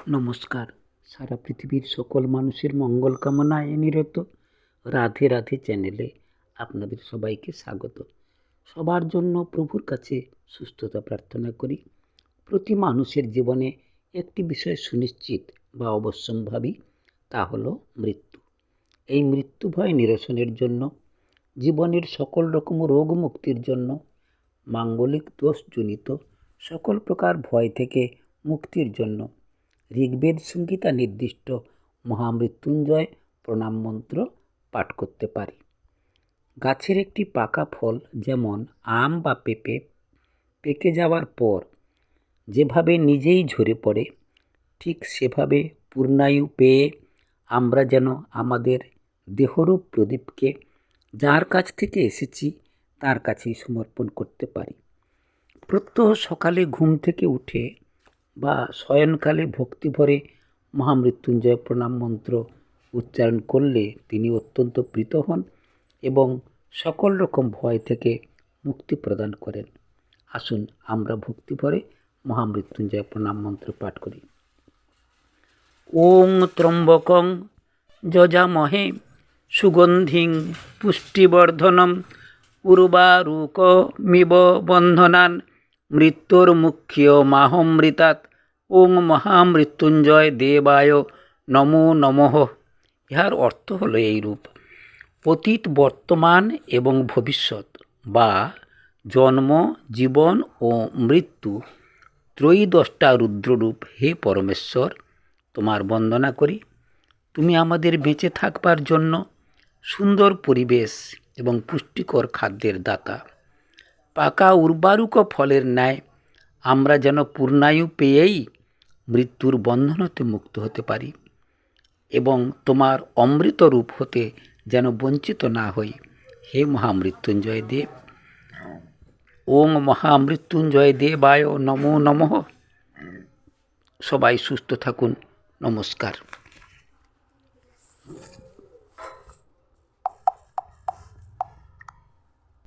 নমস্কার। সারা পৃথিবীর সকল মানুষের মঙ্গল কামনায় নিরত রাধে রাধে চ্যানেলে আপনাদের সবাইকে স্বাগত। সবার জন্য প্রভুর কাছে সুস্থতা প্রার্থনা করি। প্রতি মানুষের জীবনে একটি বিষয় সুনিশ্চিত বা অবশ্যম্ভাবী, তা হলো মৃত্যু। এই মৃত্যু ভয় নিরসনের জন্য, জীবনের সকল রকম রোগ মুক্তির জন্য, মাঙ্গলিক দোষজনিত সকল প্রকার ভয় থেকে মুক্তির জন্য ঋগ্বেদ সংহিতা নির্দিষ্ট মহামৃত্যুঞ্জয় প্রণাম মন্ত্র পাঠ করতে পারি। গাছের একটি পাকা ফল যেমন আম বা পেঁপে পেকে যাওয়ার পর যেভাবে নিজেই ঝরে পড়ে, ঠিক সেভাবে পূর্ণায়ু পেয়ে আমরা যেন আমাদের দেহরূপ প্রদীপকে যার কাছ থেকে এসেছি তার কাছেই সমর্পণ করতে পারি। প্রত্যহ সকালে ঘুম থেকে উঠে বা শয়নকালে ভক্তি ভরে মহামৃত্যুঞ্জয় প্রণাম মন্ত্র উচ্চারণ করলে তিনি অত্যন্ত প্রীত হন এবং সকল রকম ভয় থেকে মুক্তি প্রদান করেন। আসুন আমরা ভক্তি ভরে মহামৃত্যুঞ্জয় প্রণাম মন্ত্র পাঠ করি। ওং ত্রম্বকং যজামহে সুগন্ধিং পুষ্টিবর্ধনম উর্বারুকমিব বন্ধনান মৃত্যুর্মুখ্য মাহমৃতাৎ। ওং মহামৃত্যুঞ্জয় দেবায় নমো নমঃ। ইহার অর্থ হলো এইরূপ: অতীত, বর্তমান এবং ভবিষ্যৎ বা জন্ম, জীবন ও মৃত্যু ত্রয়ীদ্রষ্টা রুদ্ররূপ হে পরমেশ্বর, তোমার বন্দনা করি। তুমি আমাদের বেঁচে থাকবার জন্য সুন্দর পরিবেশ এবং পুষ্টিকর খাদ্যের দাতা। পাকা উর্বারুক ফলের ন্যায় আমরা যেন পূর্ণায়ু পেয়েই মৃত্যুর বন্ধন হতে মুক্ত হতে পারি এবং তোমার অমৃত রূপ হতে যেন বঞ্চিত না হই। হে মহামৃত্যুঞ্জয় দেব। ওং মহামৃত্যুঞ্জয় দেবায় নমো নমঃ। সবাই সুস্থ থাকুন। নমস্কার।